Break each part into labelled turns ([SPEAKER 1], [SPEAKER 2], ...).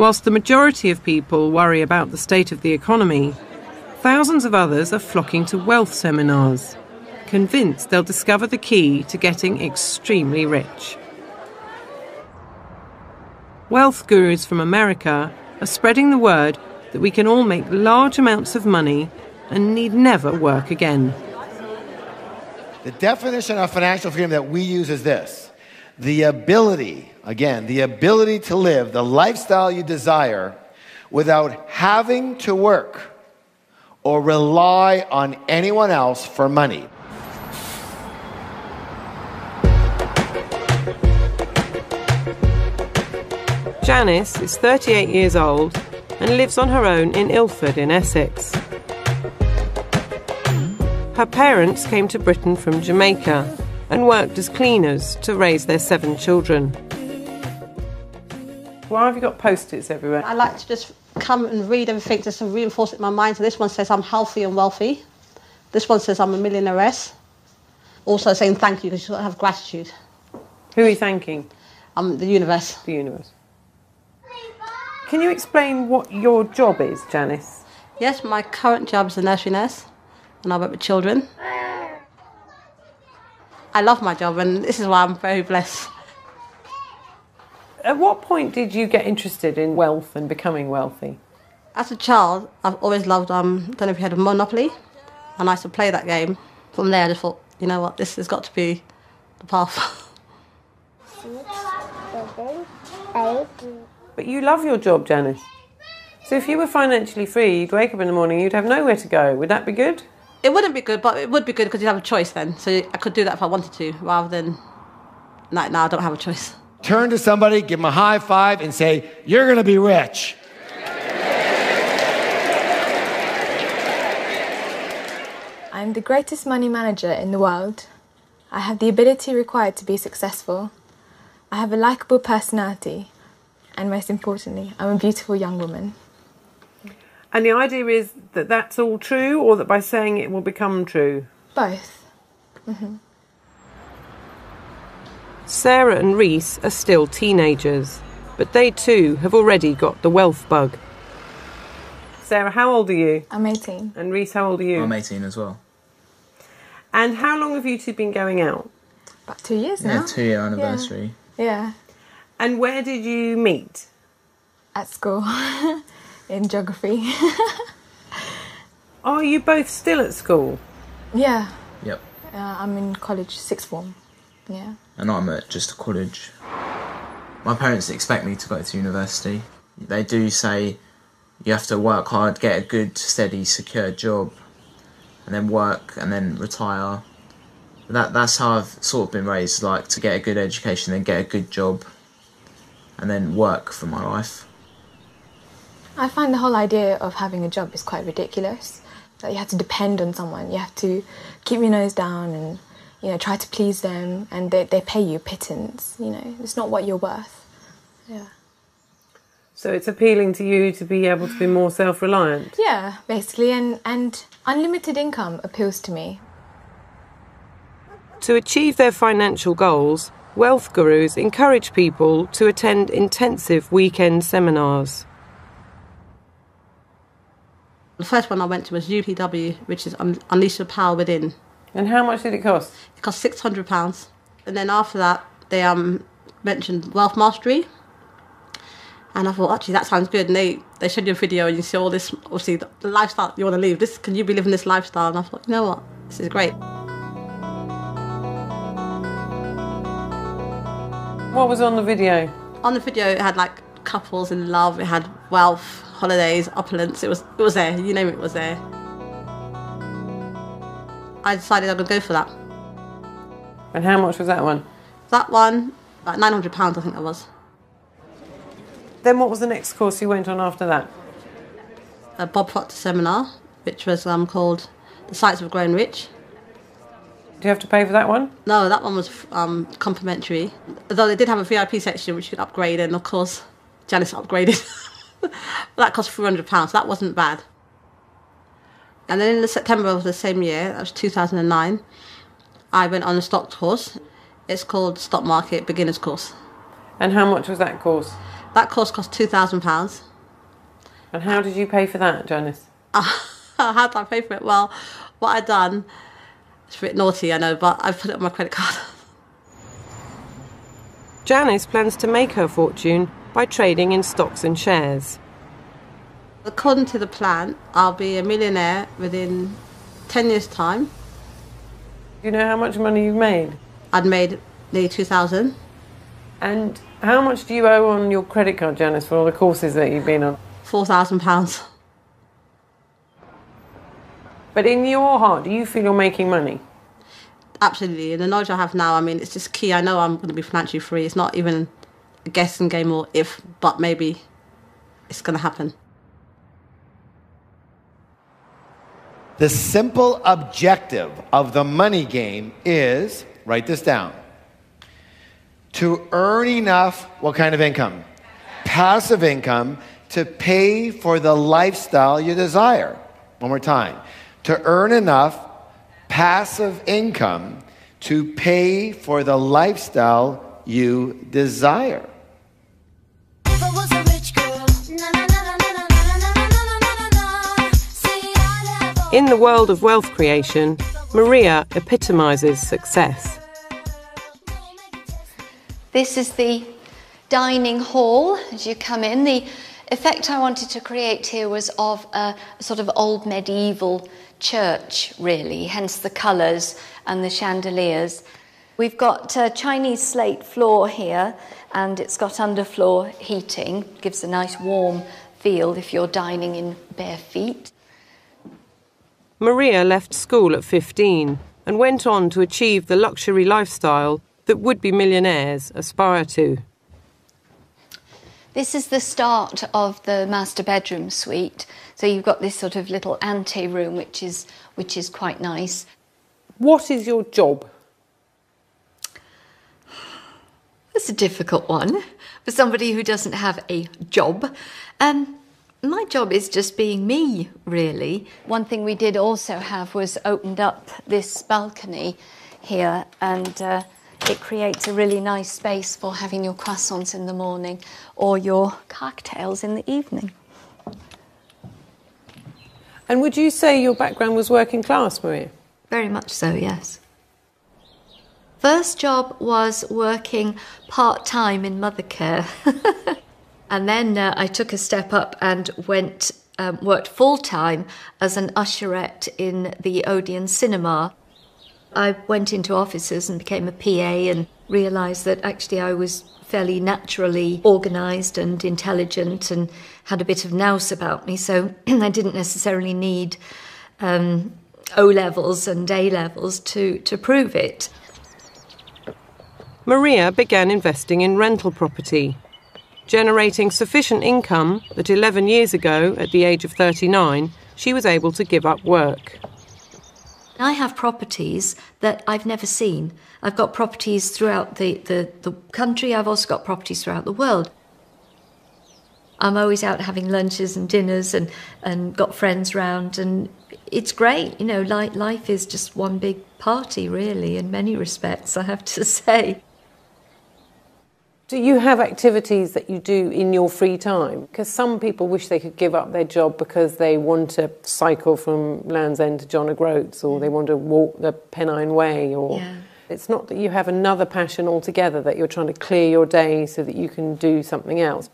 [SPEAKER 1] Whilst the majority of people worry about the state of the economy, thousands of others are flocking to wealth seminars, convinced they'll discover the key to getting extremely rich. Wealth gurus from America are spreading the word that we can all make large amounts of money and need never work again.
[SPEAKER 2] The definition of financial freedom that we use is this: the ability to live the lifestyle you desire without having to work or rely on anyone else for money.
[SPEAKER 1] Janice is 38 years old and lives on her own in Ilford in Essex. Her parents came to Britain from Jamaica and worked as cleaners to raise their 7 children. Why have you got post-its everywhere?
[SPEAKER 3] I like to just come and read everything just to reinforce it in my mind. So this one says I'm healthy and wealthy. This one says I'm a millionaire. Also saying thank you because you have gratitude.
[SPEAKER 1] Who are you thanking?
[SPEAKER 3] The universe.
[SPEAKER 1] The universe. Can you explain what your job is, Janice?
[SPEAKER 3] Yes, my current job is a nursery nurse and I work with children. I love my job and this is why I'm very blessed.
[SPEAKER 1] At what point did you get interested in wealth and becoming wealthy?
[SPEAKER 3] As a child, I've always loved, don't know if you had a Monopoly, and I used to play that game. From there, I just thought, you know what, this has got to be the path.
[SPEAKER 4] 6, 7, 8.
[SPEAKER 1] But you love your job, Janice. So if you were financially free, you'd wake up in the morning, you'd have nowhere to go. Would that be good?
[SPEAKER 3] It wouldn't be good, but it would be good because you'd have a choice then. So I could do that if I wanted to, rather than, no, I don't have a choice.
[SPEAKER 2] Turn to somebody, give them a high five, and say, "You're going to be rich."
[SPEAKER 5] I'm the greatest money manager in the world. I have the ability required to be successful. I have a likeable personality. And most importantly, I'm a beautiful young woman.
[SPEAKER 1] And the idea is that that's all true, or that by saying it will become true?
[SPEAKER 5] Both. Mm-hmm.
[SPEAKER 1] Sarah and Reese are still teenagers, but they too have already got the wealth bug. Sarah, how old are you?
[SPEAKER 5] I'm 18.
[SPEAKER 1] And Reese, how old are you?
[SPEAKER 6] I'm 18 as well.
[SPEAKER 1] And how long have you two been going out?
[SPEAKER 5] About 2 years now.
[SPEAKER 6] Yeah, 2-year anniversary.
[SPEAKER 5] Yeah.
[SPEAKER 1] And where did you meet?
[SPEAKER 5] At school, in geography.
[SPEAKER 1] Are you both still at school?
[SPEAKER 5] Yeah.
[SPEAKER 6] Yep.
[SPEAKER 5] I'm in college, 6th form. Yeah.
[SPEAKER 6] And I'm at just a college. My parents expect me to go to university. They do say you have to work hard, get a good, steady, secure job, and then work, and then retire. That's how I've sort of been raised, like to get a good education, then get a good job, and then work for my life.
[SPEAKER 5] I find the whole idea of having a job is quite ridiculous. That you have to depend on someone, you have to keep your nose down and, you know, try to please them, and they pay you pittance, you know, it's not what you're worth. Yeah.
[SPEAKER 1] So it's appealing to you to be able to be more self-reliant?
[SPEAKER 5] Yeah, basically, and unlimited income appeals to me.
[SPEAKER 1] To achieve their financial goals, wealth gurus encourage people to attend intensive weekend seminars.
[SPEAKER 3] The first one I went to was UPW, which is Unleash the Power Within.
[SPEAKER 1] And how much did it cost?
[SPEAKER 3] It cost £600. And then after that, they mentioned Wealth Mastery. And I thought, actually, that sounds good. And they showed you a video and you see all this, obviously, the lifestyle you want to live. Can you be living this lifestyle? And I thought, you know what, this is great.
[SPEAKER 1] What was on the video?
[SPEAKER 3] On the video, it had like couples in love, it had wealth, holidays, opulence. It was there, you name it, was there. I decided I'm going to go for that.
[SPEAKER 1] And how much was that one?
[SPEAKER 3] That one, about £900, I think that was.
[SPEAKER 1] Then what was the next course you went on after that?
[SPEAKER 3] A Bob Proctor seminar, which was called The Science of Growing Rich.
[SPEAKER 1] Do you have to pay for that one?
[SPEAKER 3] No, that one was complimentary. Although they did have a VIP section which you could upgrade, and of course, Janice upgraded. That cost £300, so that wasn't bad. And then in the September of the same year, that was 2009, I went on a stock course. It's called Stock Market Beginner's Course.
[SPEAKER 1] And how much was that course?
[SPEAKER 3] That course cost £2,000.
[SPEAKER 1] And how did you pay for that, Janice?
[SPEAKER 3] How did I pay for it? Well, what I'd done, it's a bit naughty, I know, but I put it on my credit card.
[SPEAKER 1] Janice plans to make her fortune by trading in stocks and shares.
[SPEAKER 3] According to the plan, I'll be a millionaire within 10 years' time.
[SPEAKER 1] Do you know how much money you've made?
[SPEAKER 3] I'd made nearly 2,000.
[SPEAKER 1] And how much do you owe on your credit card, Janice, for all the courses that you've been on?
[SPEAKER 3] £4,000.
[SPEAKER 1] But in your heart, do you feel you're making money?
[SPEAKER 3] Absolutely. And the knowledge I have now, I mean, it's just key. I know I'm going to be financially free. It's not even a guessing game or if, but maybe it's going to happen.
[SPEAKER 2] The simple objective of the money game is, write this down, to earn enough, what kind of income? Passive income to pay for the lifestyle you desire. One more time. To earn enough passive income to pay for the lifestyle you desire.
[SPEAKER 1] In the world of wealth creation, Maria epitomizes success.
[SPEAKER 7] This is the dining hall as you come in. The effect I wanted to create here was of a sort of old medieval church, really, hence the colours and the chandeliers. We've got a Chinese slate floor here, and it's got underfloor heating. Gives a nice warm feel if you're dining in bare feet.
[SPEAKER 1] Maria left school at 15 and went on to achieve the luxury lifestyle that would-be millionaires aspire to.
[SPEAKER 7] This is the start of the master bedroom suite. So you've got this sort of little ante-room, which is quite nice.
[SPEAKER 1] What is your job?
[SPEAKER 7] That's a difficult one for somebody who doesn't have a job. My job is just being me, really. One thing we did also have was opened up this balcony here, and it creates a really nice space for having your croissants in the morning or your cocktails in the evening.
[SPEAKER 1] And would you say your background was working class, Maria?
[SPEAKER 7] Very much so, yes. First job was working part-time in mother care. And then I took a step up and worked full-time as an usherette in the Odeon Cinema. I went into offices and became a PA and realised that actually I was fairly naturally organised and intelligent and had a bit of nous about me, so I didn't necessarily need O-levels and A-levels to prove it.
[SPEAKER 1] Maria began investing in rental property, generating sufficient income that 11 years ago, at the age of 39, she was able to give up work.
[SPEAKER 7] I have properties that I've never seen. I've got properties throughout the country. I've also got properties throughout the world. I'm always out having lunches and dinners and got friends round, and it's great. You know, life is just one big party, really, in many respects, I have to say.
[SPEAKER 1] Do you have activities that you do in your free time? Because some people wish they could give up their job because they want to cycle from Land's End to John O'Groats, or they want to walk the Pennine Way, or
[SPEAKER 7] Yeah.
[SPEAKER 1] It's not that you have another passion altogether, that you're trying to clear your day so that you can do something else.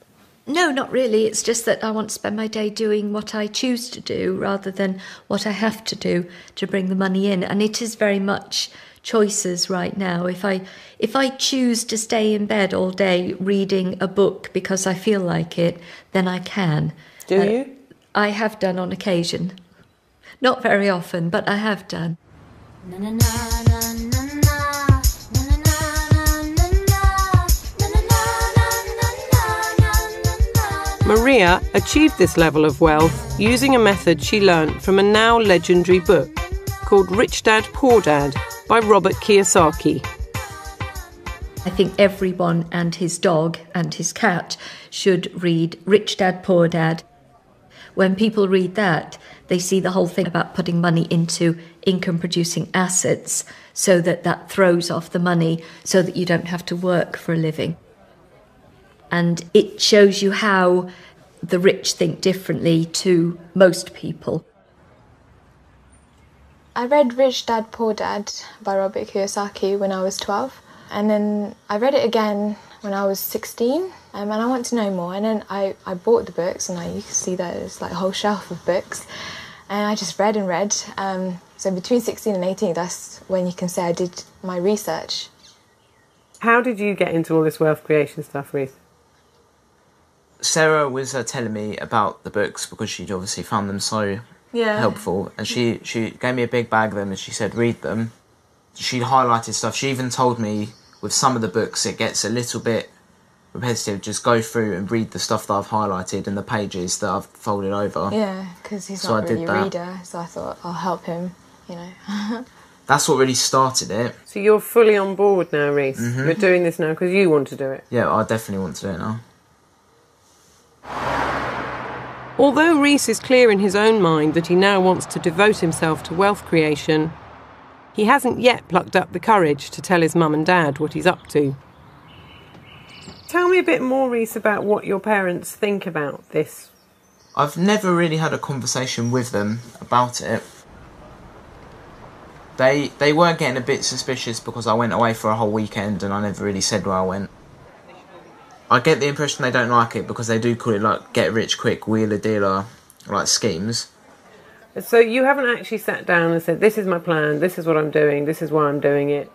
[SPEAKER 7] No, not really. It's just that I want to spend my day doing what I choose to do rather than what I have to do to bring the money in. And it is very much choices right now. If I choose to stay in bed all day reading a book because I feel like it, then I can.
[SPEAKER 1] Do you?
[SPEAKER 7] I have done on occasion. Not very often, but I have done.
[SPEAKER 1] Maria achieved this level of wealth using a method she learnt from a now legendary book called Rich Dad, Poor Dad by Robert Kiyosaki.
[SPEAKER 7] I think everyone and his dog and his cat should read Rich Dad, Poor Dad. When people read that, they see the whole thing about putting money into income-producing assets so that throws off the money so that you don't have to work for a living. And it shows you how the rich think differently to most people.
[SPEAKER 5] I read Rich Dad Poor Dad by Robert Kiyosaki when I was 12, and then I read it again when I was 16, and I wanted to know more, and then I bought the books, and you can see that there's like a whole shelf of books, and I just read and read. So between 16 and 18, that's when you can say I did my research.
[SPEAKER 1] How did you get into all this wealth creation stuff, Reese?
[SPEAKER 6] Sarah was telling me about the books because she'd obviously found them so helpful, and she gave me a big bag of them and she said read them. She highlighted stuff. She even told me with some of the books it gets a little bit repetitive, just go through and read the stuff that I've highlighted and the pages that I've folded over.
[SPEAKER 5] Yeah, because he's not really a reader, so I thought I'll help him, you know.
[SPEAKER 6] That's what really started it.
[SPEAKER 1] So you're fully on board now, Reese? Mm-hmm. You're doing this now because you want to do it?
[SPEAKER 6] Yeah, I definitely want to do it now.
[SPEAKER 1] Although Reese is clear in his own mind that he now wants to devote himself to wealth creation, he hasn't yet plucked up the courage to tell his mum and dad what he's up to. Tell me a bit more, Reese, about what your parents think about this.
[SPEAKER 6] I've never really had a conversation with them about it. They were getting a bit suspicious because I went away for a whole weekend and I never really said where I went. I get the impression they don't like it because they do call it like get rich quick, wheeler dealer, like schemes.
[SPEAKER 1] So you haven't actually sat down and said, this is my plan, this is what I'm doing, this is why I'm doing it?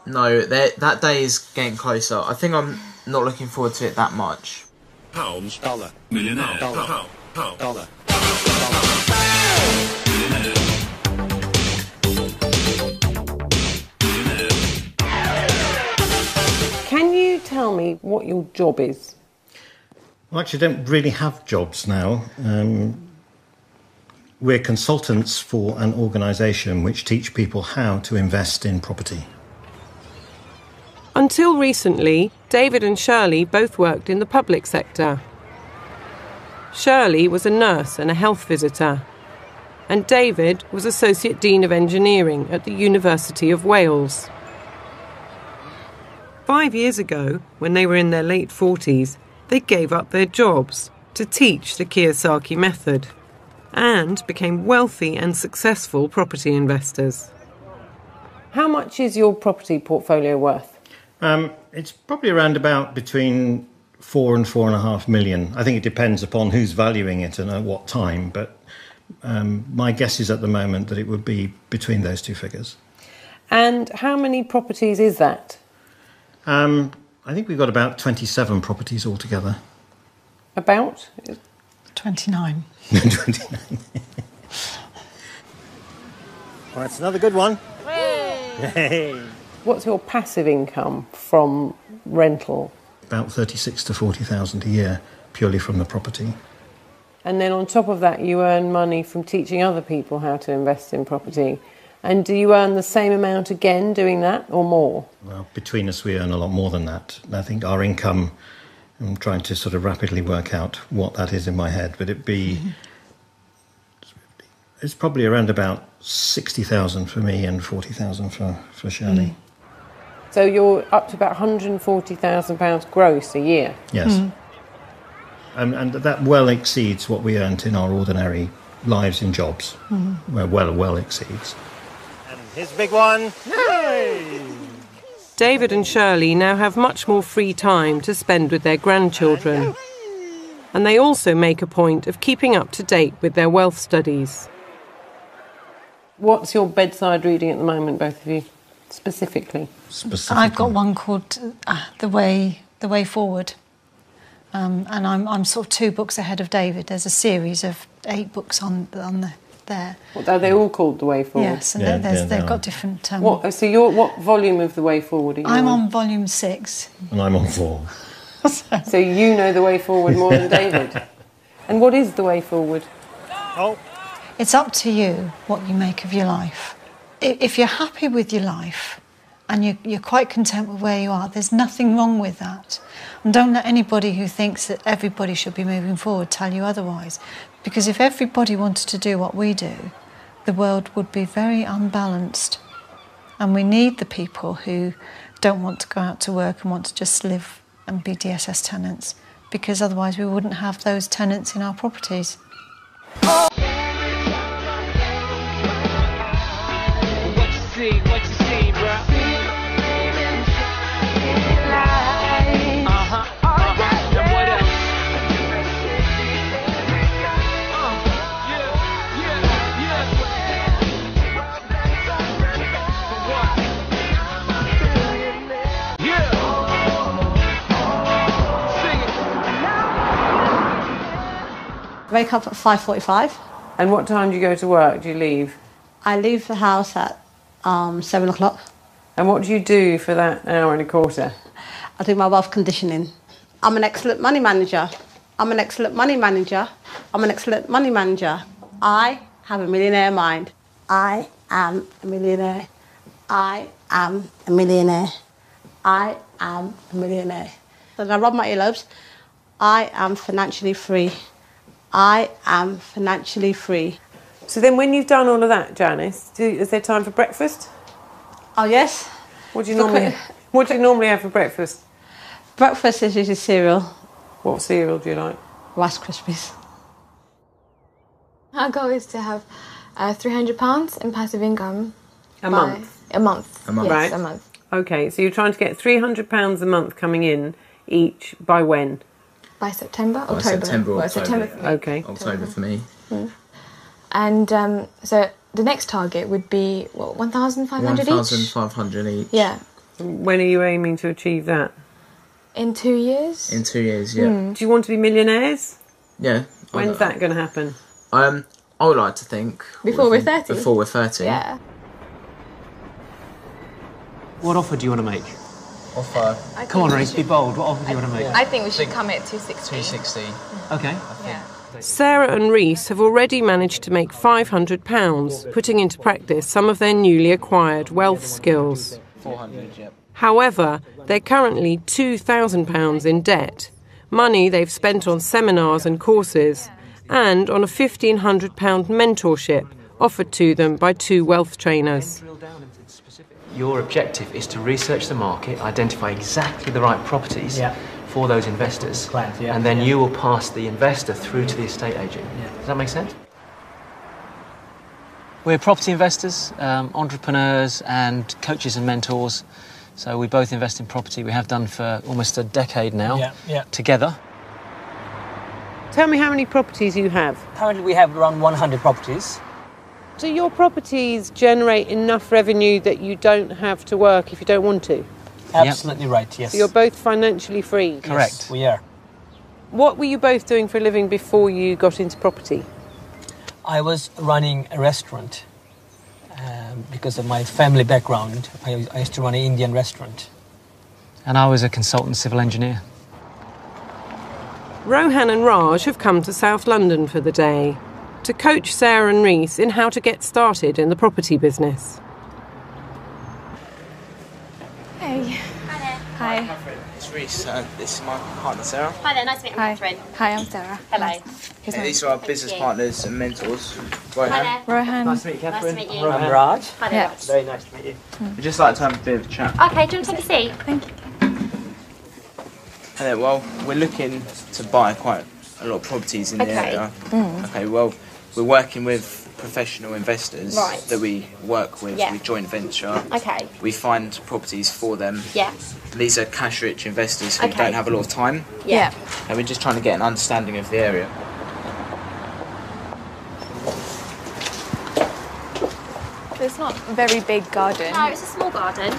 [SPEAKER 6] No, that day is getting closer. I think I'm not looking forward to it that much.
[SPEAKER 8] Pounds, dollar, millionaire, dollar, pound, dollar.
[SPEAKER 1] Can you tell me what your job is?
[SPEAKER 9] Well, actually, I don't really have jobs now. We're consultants for an organisation which teach people how to invest in property.
[SPEAKER 1] Until recently, David and Shirley both worked in the public sector. Shirley was a nurse and a health visitor, and David was Associate Dean of Engineering at the University of Wales. 5 years ago, when they were in their late 40s, they gave up their jobs to teach the Kiyosaki method and became wealthy and successful property investors. How much is your property portfolio worth?
[SPEAKER 9] It's probably around about between 4 and 4.5 million. I think it depends upon who's valuing it and at what time, but my guess is at the moment that it would be between those two figures.
[SPEAKER 1] And how many properties is that?
[SPEAKER 9] I think we've got about 27 properties altogether.
[SPEAKER 1] About?
[SPEAKER 10] 29.
[SPEAKER 9] 29. Well, that's another good one. Hey.
[SPEAKER 1] What's your passive income from rental?
[SPEAKER 9] About 36 to 40,000 a year, purely from the property.
[SPEAKER 1] And then on top of that, you earn money from teaching other people how to invest in property. And do you earn the same amount again doing that, or more?
[SPEAKER 9] Well, between us, we earn a lot more than that. I think our income, I'm trying to sort of rapidly work out what that is in my head, but it's probably around about 60,000 for me and 40,000 for Shirley.
[SPEAKER 1] Mm. So you're up to about £140,000 gross a year?
[SPEAKER 9] Yes. Mm. And that well exceeds what we earned in our ordinary lives in jobs. Mm. Well exceeds. And here's a big one. Hey!
[SPEAKER 1] David and Shirley now have much more free time to spend with their grandchildren. And they also make a point of keeping up to date with their wealth studies. What's your bedside reading at the moment, both of you, specifically?
[SPEAKER 10] I've got one called The Way Forward. And I'm sort of 2 books ahead of David. There's a series of 8 books on there.
[SPEAKER 1] Are they all called The Way Forward?
[SPEAKER 10] Yes, and they've got different...
[SPEAKER 1] what volume of The Way Forward are you
[SPEAKER 10] I'm on volume 6.
[SPEAKER 9] And I'm on 4.
[SPEAKER 1] So you know The Way Forward more than David. And what is The Way Forward?
[SPEAKER 10] It's up to you what you make of your life. If you're happy with your life and you're quite content with where you are, there's nothing wrong with that. And don't let anybody who thinks that everybody should be moving forward tell you otherwise. Because if everybody wanted to do what we do, the world would be very unbalanced. And we need the people who don't want to go out to work and want to just live and be DSS tenants, because otherwise we wouldn't have those tenants in our properties.
[SPEAKER 11] What you see, bro? And what else?
[SPEAKER 3] Wake up at 5:45.
[SPEAKER 1] And what time do you go to work? Do you leave?
[SPEAKER 3] I leave the house at 7 o'clock.
[SPEAKER 1] And what do you do for that hour and a quarter?
[SPEAKER 3] I do my wealth conditioning. I'm an excellent money manager. I'm an excellent money manager. I'm an excellent money manager. I have a millionaire mind. I am a millionaire. I am a millionaire. I am a millionaire. So I rub my earlobes. I am financially free. I am financially free.
[SPEAKER 1] So then when you've done all of that, Janice, is there time for breakfast?
[SPEAKER 3] Oh, yes.
[SPEAKER 1] What do you normally have for breakfast?
[SPEAKER 3] Breakfast is usually cereal.
[SPEAKER 1] What cereal do you like?
[SPEAKER 3] Rice Krispies.
[SPEAKER 5] Our goal is to have £300 in passive income.
[SPEAKER 1] A month?
[SPEAKER 5] A month.
[SPEAKER 6] A month.
[SPEAKER 5] Yes,
[SPEAKER 1] Right.
[SPEAKER 5] a month.
[SPEAKER 1] Okay, so you're trying to get £300 a month coming in each by when?
[SPEAKER 5] By September,
[SPEAKER 6] By
[SPEAKER 5] October.
[SPEAKER 6] September,
[SPEAKER 5] Well,
[SPEAKER 6] October.
[SPEAKER 5] September for me.
[SPEAKER 1] Okay.
[SPEAKER 6] October for me.
[SPEAKER 5] And so the next target would be, what, 1,500 each?
[SPEAKER 6] 1,500 each.
[SPEAKER 5] Yeah.
[SPEAKER 1] When are you aiming to achieve that?
[SPEAKER 5] In 2 years?
[SPEAKER 6] In 2 years, yeah.
[SPEAKER 1] Do you want to be millionaires?
[SPEAKER 6] Yeah.
[SPEAKER 1] When's that going to happen?
[SPEAKER 6] I would like to think...
[SPEAKER 5] Before we're 30?
[SPEAKER 6] Before we're 30.
[SPEAKER 5] Yeah.
[SPEAKER 12] What offer do you want to make?
[SPEAKER 6] Offer...
[SPEAKER 12] Come on, Reese, be bold. What offer do you want to make?
[SPEAKER 5] I think we should come at 260.
[SPEAKER 6] 260.
[SPEAKER 12] Okay.
[SPEAKER 5] Yeah.
[SPEAKER 1] Sarah and Reese have already managed to make £500, putting into practice some of their newly acquired wealth skills.
[SPEAKER 6] 400, yep.
[SPEAKER 1] However, they're currently £2,000 in debt, money they've spent on seminars and courses, and on a £1,500 mentorship offered to them by 2 wealth trainers.
[SPEAKER 12] Your objective is to research the market, identify exactly the right properties for those investors, and then you will pass the investor through to the estate agent. Does that make sense? We're property investors, entrepreneurs and coaches and mentors. So we both invest in property. We have done for almost a decade now, together.
[SPEAKER 1] Tell me how many properties you have.
[SPEAKER 13] Currently we have around 100 properties.
[SPEAKER 1] Do your properties generate enough revenue that you don't have to work if you don't want to?
[SPEAKER 13] Absolutely right, yes.
[SPEAKER 1] So you're both financially free?
[SPEAKER 13] Correct. Yes, we are.
[SPEAKER 1] What were you both doing for a living before you got into property?
[SPEAKER 13] I was running a restaurant. Because of my family background, I used to run an Indian restaurant. And I was a consultant civil engineer.
[SPEAKER 1] Rohan and Raj have come to South London for the day to coach Sarah and Reese in how to get started in the property business.
[SPEAKER 5] Hey.
[SPEAKER 14] Hi there.
[SPEAKER 5] Hi.
[SPEAKER 6] It's Reese. This is my partner, Sarah.
[SPEAKER 14] Hi there, nice to meet you, Catherine.
[SPEAKER 5] Hi, I'm Sarah.
[SPEAKER 14] Hello.
[SPEAKER 6] These are our business partners and mentors. Rohan.
[SPEAKER 14] Hi there.
[SPEAKER 5] Rohan.
[SPEAKER 12] Nice to meet you, Catherine.
[SPEAKER 14] Nice to meet you.
[SPEAKER 13] I'm Raj.
[SPEAKER 14] Hi there, Raj.
[SPEAKER 12] Very nice to meet you.
[SPEAKER 6] We'd just like to have a bit of a chat.
[SPEAKER 14] Okay, do you want to take a seat?
[SPEAKER 5] Thank you.
[SPEAKER 6] Hello, well, we're looking to buy quite a lot of properties in the area. Okay, well, we're working with professional investors that we work with. We joint venture.
[SPEAKER 14] Okay.
[SPEAKER 6] We find properties for them.
[SPEAKER 14] Yeah.
[SPEAKER 6] These are cash-rich investors who don't have a lot of time.
[SPEAKER 14] Yeah.
[SPEAKER 6] And we're just trying to get an understanding of the area.
[SPEAKER 5] It's not a very big garden.
[SPEAKER 14] No, it's a small garden,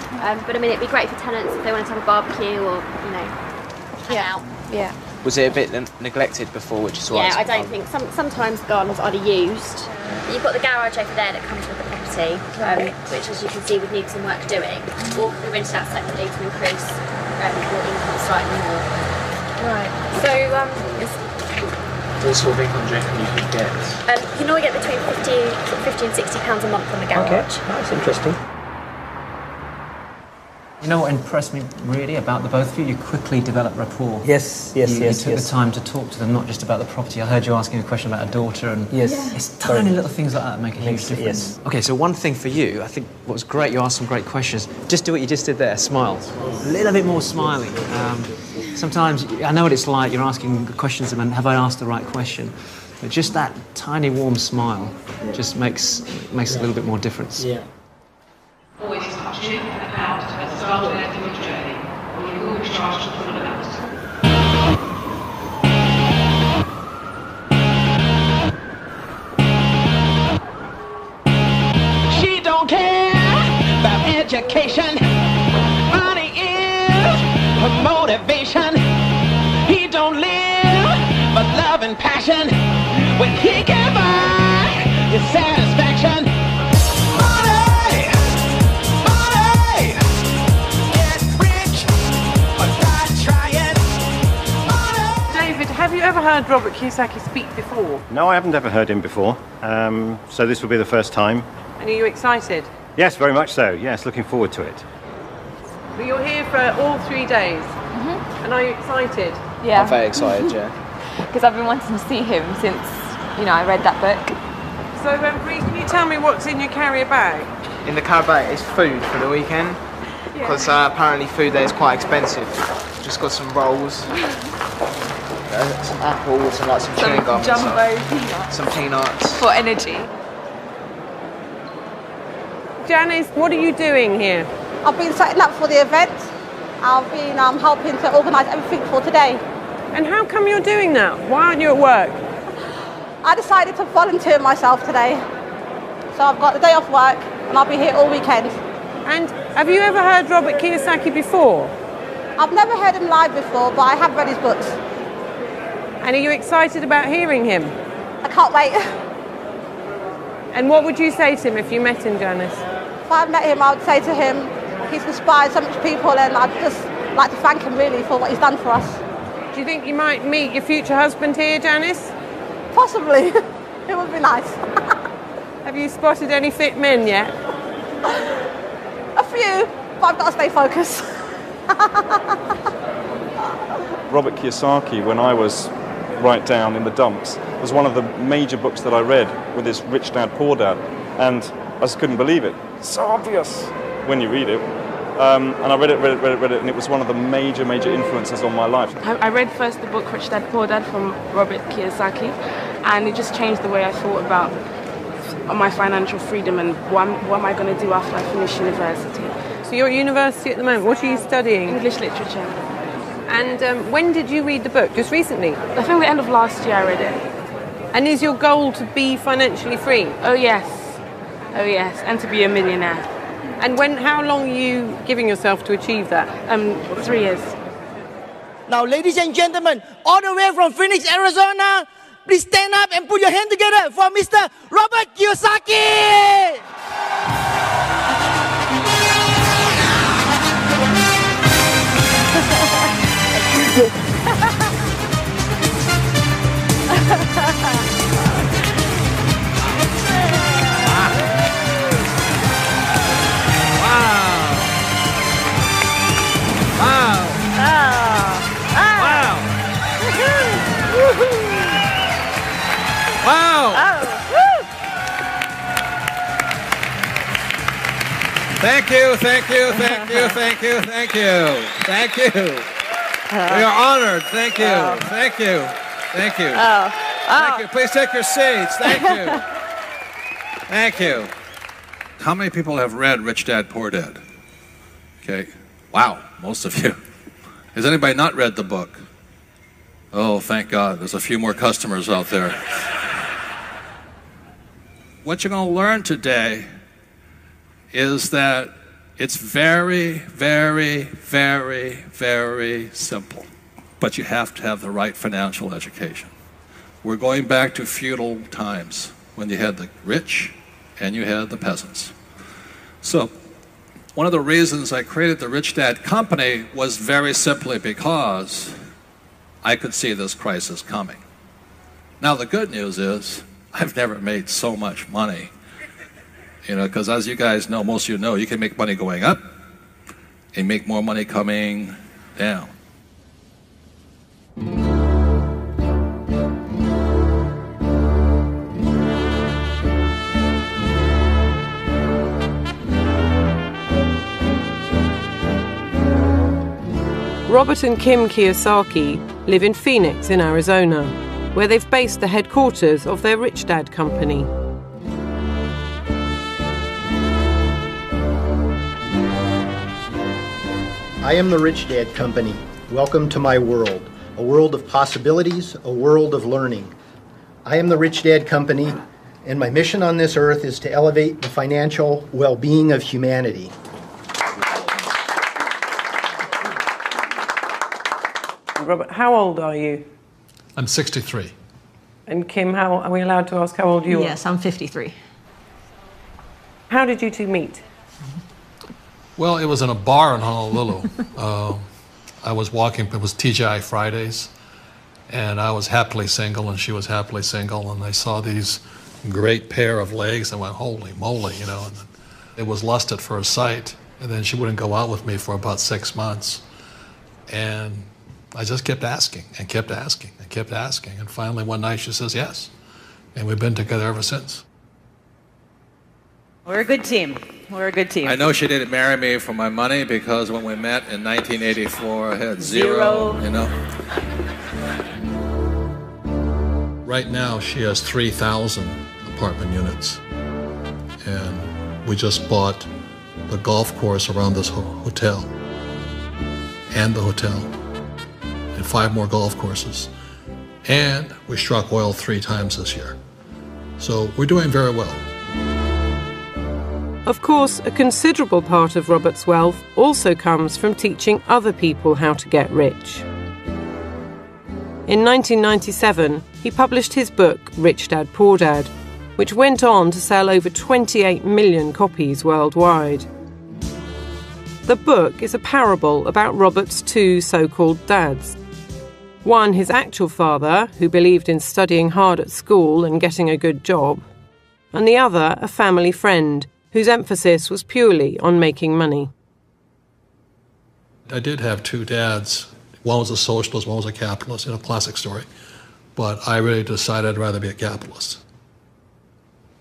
[SPEAKER 14] but I mean, it'd be great for tenants if they wanted to have a barbecue or, you know, hang out.
[SPEAKER 5] Yeah.
[SPEAKER 6] Was it a bit neglected before, which is why?
[SPEAKER 14] Yeah, I don't think. Sometimes gardens are used. You've got the garage over there that comes with the property, which, as you can see, would need some work doing. Or we rented out separately to increase your income slightly more.
[SPEAKER 5] Right. So,
[SPEAKER 6] what sort of income do you reckon you could get?
[SPEAKER 14] You can only get between £50 and £60 a month on the garage.
[SPEAKER 12] Okay, that's interesting. You know what impressed me really about the both of you? You quickly developed rapport.
[SPEAKER 13] Yes.
[SPEAKER 12] You took the time to talk to them, not just about the property. I heard you asking a question about a daughter, and it's tiny little things like that make a huge difference. Okay, so one thing for you, I think what was great, you asked some great questions. Just do what you just did there, smile. A little bit more smiling. Sometimes, I know what it's like, you're asking questions and have I asked the right question? But just that tiny warm smile just makes a little bit more difference.
[SPEAKER 1] Yeah. Always touch in and out at the start and end of your journey, or you will be charged the full amount.
[SPEAKER 11] She don't care about education. Money is her motivation. He don't live but love and passion. When he can buy his satisfaction. Money, money, get rich, but not trying.
[SPEAKER 1] David, have you ever heard Robert Kiyosaki speak before?
[SPEAKER 9] No, I haven't ever heard him before, so this will be the first time.
[SPEAKER 1] And are you excited?
[SPEAKER 9] Yes, very much so. Yes, looking forward to it.
[SPEAKER 1] But you're here for all 3 days. And are you excited?
[SPEAKER 15] Yeah.
[SPEAKER 12] I'm very excited, yeah.
[SPEAKER 15] Because I've been wanting to see him since, I read that book.
[SPEAKER 1] So, Bree, can you tell me what's in your carrier bag?
[SPEAKER 12] In the carrier bag is food for the weekend, because apparently food there is quite expensive. Just got some rolls, some apples and some chewing gum.
[SPEAKER 15] Jumbo peanuts.
[SPEAKER 12] Some peanuts.
[SPEAKER 15] For energy.
[SPEAKER 1] Janice, what are you doing here?
[SPEAKER 3] I've been setting up for the event. I've been helping to organise everything for today.
[SPEAKER 1] And how come you're doing that? Why aren't you at work?
[SPEAKER 3] I decided to volunteer myself today. So I've got the day off work and I'll be here all weekend.
[SPEAKER 1] And have you ever heard Robert Kiyosaki before?
[SPEAKER 3] I've never heard him live before, but I have read his books.
[SPEAKER 1] And are you excited about hearing him?
[SPEAKER 3] I can't wait.
[SPEAKER 1] And what would you say to him if you met him, Janice?
[SPEAKER 3] If I met him, I would say to him, he's inspired so much people, and I'd just like to thank him really for what he's done for us.
[SPEAKER 1] Do you think you might meet your future husband here, Janice?
[SPEAKER 3] Possibly. It would be nice.
[SPEAKER 1] Have you spotted any fit men yet?
[SPEAKER 3] A few, but I've got to stay focused.
[SPEAKER 16] Robert Kiyosaki, when I was right down in the dumps, was one of the major books that I read with this Rich Dad, Poor Dad, and I just couldn't believe it. It's so obvious when you read it. And I read it, and it was one of the major influences on my life.
[SPEAKER 17] I read first the book Rich Dad, Poor Dad from Robert Kiyosaki, and it just changed the way I thought about my financial freedom and what am I going to do after I finish university.
[SPEAKER 1] So you're at university at the moment. What are you studying?
[SPEAKER 17] English literature.
[SPEAKER 1] And when did you read the book? Just recently?
[SPEAKER 17] I think the end of last year I read it.
[SPEAKER 1] And is your goal to be financially free?
[SPEAKER 17] Oh yes, and to be a millionaire.
[SPEAKER 1] And how long are you giving yourself to achieve that?
[SPEAKER 17] 3 years.
[SPEAKER 18] Now, ladies and gentlemen, all the way from Phoenix, Arizona, please stand up and put your hand together for Mr. Robert Kiyosaki!
[SPEAKER 19] Thank you. We are honored. Thank you. Thank you. Please take your seats. Thank you. How many people have read Rich Dad, Poor Dad? Okay. Wow, most of you. Has anybody not read the book? Oh, thank God. There's a few more customers out there. What you're going to learn today is that it's very, very, very, very simple. But you have to have the right financial education. We're going back to feudal times when you had the rich and you had the peasants. So one of the reasons I created the Rich Dad Company was very simply because I could see this crisis coming. Now the good news is I've never made so much money. Because as you guys know, most of you know, you can make money going up and make more money coming down.
[SPEAKER 1] Robert and Kim Kiyosaki live in Phoenix in Arizona, where they've based the headquarters of their Rich Dad company.
[SPEAKER 20] I am the Rich Dad Company. Welcome to my world, a world of possibilities, a world of learning. I am the Rich Dad Company, and my mission on this earth is to elevate the financial well-being of humanity.
[SPEAKER 1] Robert, how old are you?
[SPEAKER 21] I'm 63.
[SPEAKER 1] And Kim, are we allowed to ask how old you are?
[SPEAKER 3] Yes, I'm 53.
[SPEAKER 1] How did you two meet?
[SPEAKER 21] Well, it was in a bar in Honolulu. I was walking, it was TGI Fridays, and I was happily single and she was happily single, and I saw these great pair of legs and went, holy moly, you know. And it was lust at first sight, and then she wouldn't go out with me for about 6 months. And I just kept asking and kept asking and kept asking, and finally one night she says yes, and we've been together ever since.
[SPEAKER 22] We're a good team. We're a good team.
[SPEAKER 19] I know she didn't marry me for my money because when we met in 1984, I had zero, you know. Right now, she has 3,000 apartment units. And we just bought the golf course around this hotel and the hotel and 5 more golf courses. And we struck oil 3 times this year. So we're doing very well.
[SPEAKER 1] Of course, a considerable part of Robert's wealth also comes from teaching other people how to get rich. In 1997, he published his book, Rich Dad, Poor Dad, which went on to sell over 28 million copies worldwide. The book is a parable about Robert's 2 so-called dads. One, his actual father, who believed in studying hard at school and getting a good job, and the other, a family friend, whose emphasis was purely on making money.
[SPEAKER 21] I did have 2 dads. One was a socialist, one was a capitalist, you know, classic story. But I really decided I'd rather be a capitalist.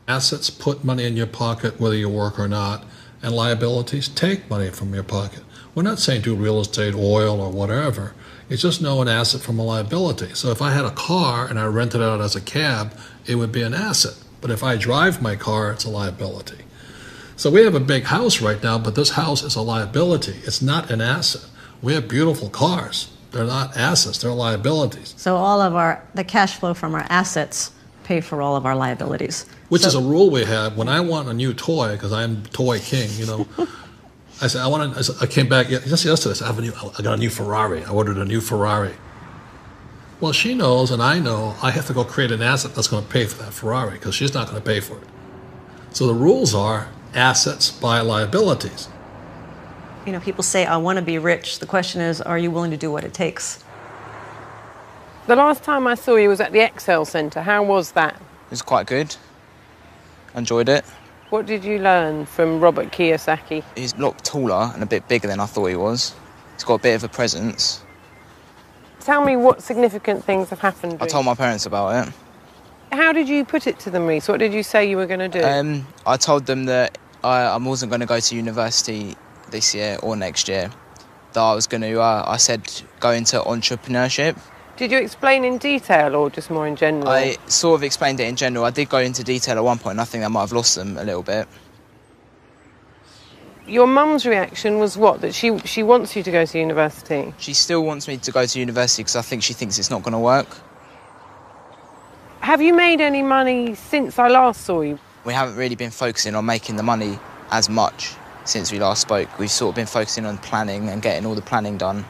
[SPEAKER 21] Assets put money in your pocket whether you work or not, and liabilities take money from your pocket. We're not saying do real estate, oil, or whatever. It's just know an asset from a liability. So if I had a car and I rented it out as a cab, it would be an asset. But if I drive my car, it's a liability. So we have a big house right now, but this house is a liability. It's not an asset. We have beautiful cars. They're not assets, they're liabilities.
[SPEAKER 22] So all of the cash flow from our assets pay for all of our liabilities.
[SPEAKER 21] Which is a rule we have. When I want a new toy, because I'm toy king, you know, I said, I came back just yesterday, I said, I got a new Ferrari. I ordered a new Ferrari. Well, she knows and I know I have to go create an asset that's going to pay for that Ferrari, because she's not going to pay for it. So the rules are assets buy liabilities.
[SPEAKER 22] You know, people say, I want to be rich. The question is, are you willing to do what it takes?
[SPEAKER 1] The last time I saw you was at the Excel Centre. How was that?
[SPEAKER 6] It was quite good. Enjoyed it.
[SPEAKER 1] What did you learn from Robert Kiyosaki?
[SPEAKER 6] He's a lot taller and a bit bigger than I thought he was. He's got a bit of a presence.
[SPEAKER 1] Tell me what significant things have happened.
[SPEAKER 6] I told my parents about it.
[SPEAKER 1] How did you put it to them, Reece? What did you say you were going to do?
[SPEAKER 6] I told them that I wasn't going to go to university this year or next year. That I was going to, I said, go into entrepreneurship.
[SPEAKER 1] Did you explain in detail or just more in general?
[SPEAKER 6] I sort of explained it in general. I did go into detail at one point, and I think I might have lost them a little bit.
[SPEAKER 1] Your mum's reaction was what? That she wants you to go to university?
[SPEAKER 6] She still wants me to go to university because I think she thinks it's not going to work.
[SPEAKER 1] Have you made any money since I last saw you?
[SPEAKER 6] We haven't really been focusing on making the money as much since we last spoke. We've sort of been focusing on planning and getting all the planning done.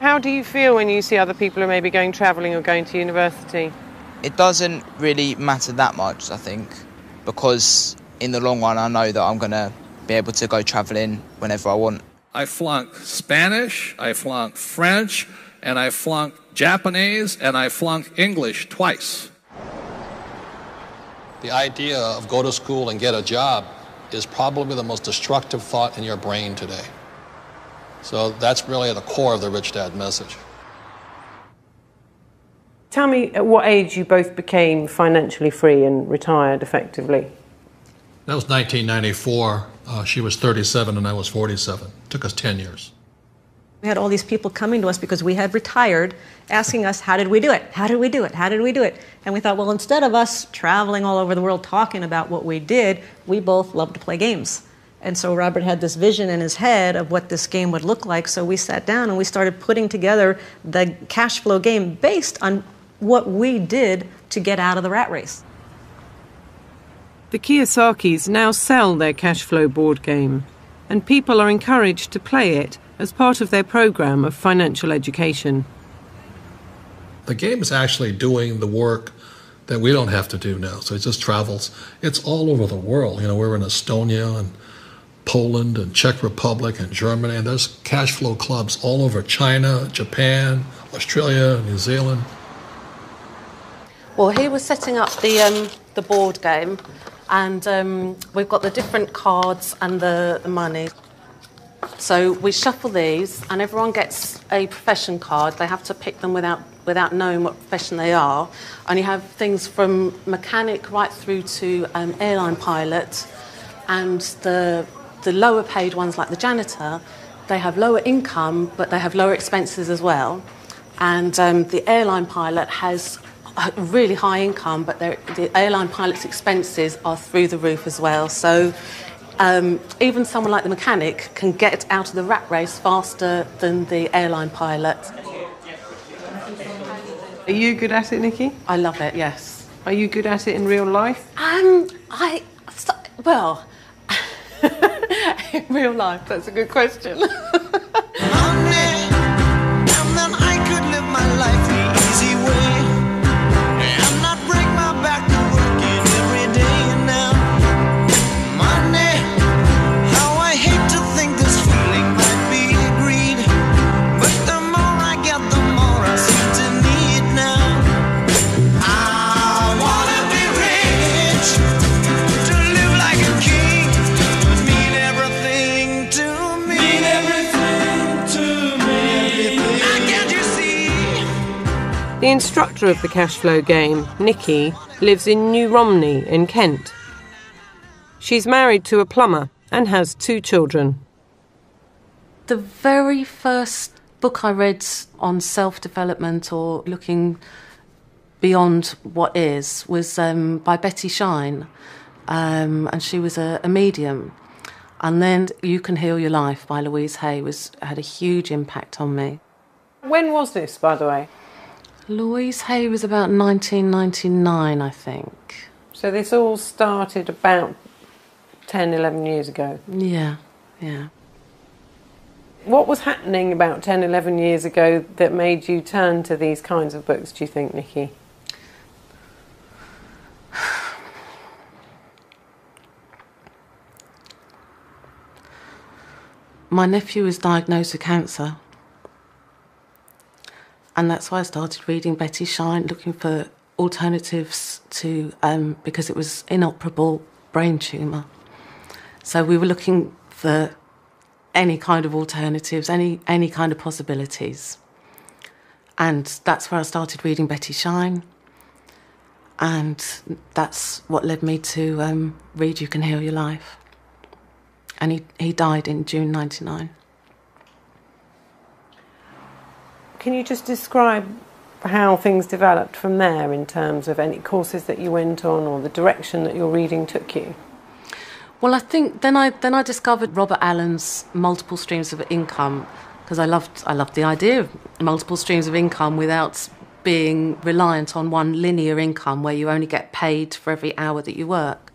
[SPEAKER 1] How do you feel when you see other people who may be going travelling or going to university?
[SPEAKER 6] It doesn't really matter that much, I think, because in the long run I know that I'm going to be able to go travelling whenever I want.
[SPEAKER 19] I flunked Spanish, I flunked French, and I flunked Japanese, and I flunked English twice.
[SPEAKER 21] The idea of go to school and get a job is probably the most destructive thought in your brain today. So that's really at the core of the Rich Dad message.
[SPEAKER 1] Tell me at what age you both became financially free and retired effectively.
[SPEAKER 21] That was 1994. She was 37 and I was 47. It took us 10 years.
[SPEAKER 22] We had all these people coming to us because we had retired, asking us, how did we do it? How did we do it? How did we do it? And we thought, well, instead of us traveling all over the world talking about what we did, we both loved to play games. And so Robert had this vision in his head of what this game would look like. So we sat down and we started putting together the cash flow game based on what we did to get out of the rat race.
[SPEAKER 1] The Kiyosakis now sell their cash flow board game, and people are encouraged to play it as part of their program of financial education.
[SPEAKER 21] The game is actually doing the work that we don't have to do now, so it just travels. It's all over the world. You know, we're in Estonia and Poland and Czech Republic and Germany, and there's cash flow clubs all over China, Japan, Australia, New Zealand.
[SPEAKER 2] Well, here we're setting up the board game, and we've got the different cards and the money. So we shuffle these, and everyone gets a profession card. They have to pick them without knowing what profession they are. And you have things from mechanic right through to airline pilot, and the lower paid ones like the janitor, they have lower income, but they have lower expenses as well. And the airline pilot has a really high income, but the airline pilot's expenses are through the roof as well. So even someone like the mechanic can get out of the rat race faster than the airline pilot.
[SPEAKER 1] Are you good at it, Nikki?
[SPEAKER 2] I love it, yes.
[SPEAKER 1] Are you good at it in real life?
[SPEAKER 2] Well, in real life, that's a good question.
[SPEAKER 1] The instructor of the cash flow game, Nikki, lives in New Romney in Kent. She's married to a plumber and has 2 children.
[SPEAKER 2] The very first book I read on self-development or looking beyond what is was by Betty Shine, and she was a medium. And then You Can Heal Your Life by Louise Hay had a huge impact on me.
[SPEAKER 1] When was this, by the way?
[SPEAKER 2] Louise Hay was about 1999, I think.
[SPEAKER 1] So this all started about 10, 11 years ago?
[SPEAKER 2] Yeah.
[SPEAKER 1] What was happening about 10, 11 years ago that made you turn to these kinds of books, do you think, Nikki?
[SPEAKER 2] My nephew was diagnosed with cancer. And that's why I started reading Betty Shine, looking for alternatives to, because it was inoperable brain tumour. So we were looking for any kind of alternatives, any kind of possibilities. And that's where I started reading Betty Shine. And that's what led me to read You Can Heal Your Life. And he died in June 99.
[SPEAKER 1] Can you just describe how things developed from there in terms of any courses that you went on or the direction that your reading took you?
[SPEAKER 2] Well, I think then I discovered Robert Allen's multiple streams of income, because I loved the idea of multiple streams of income without being reliant on one linear income where you only get paid for every hour that you work.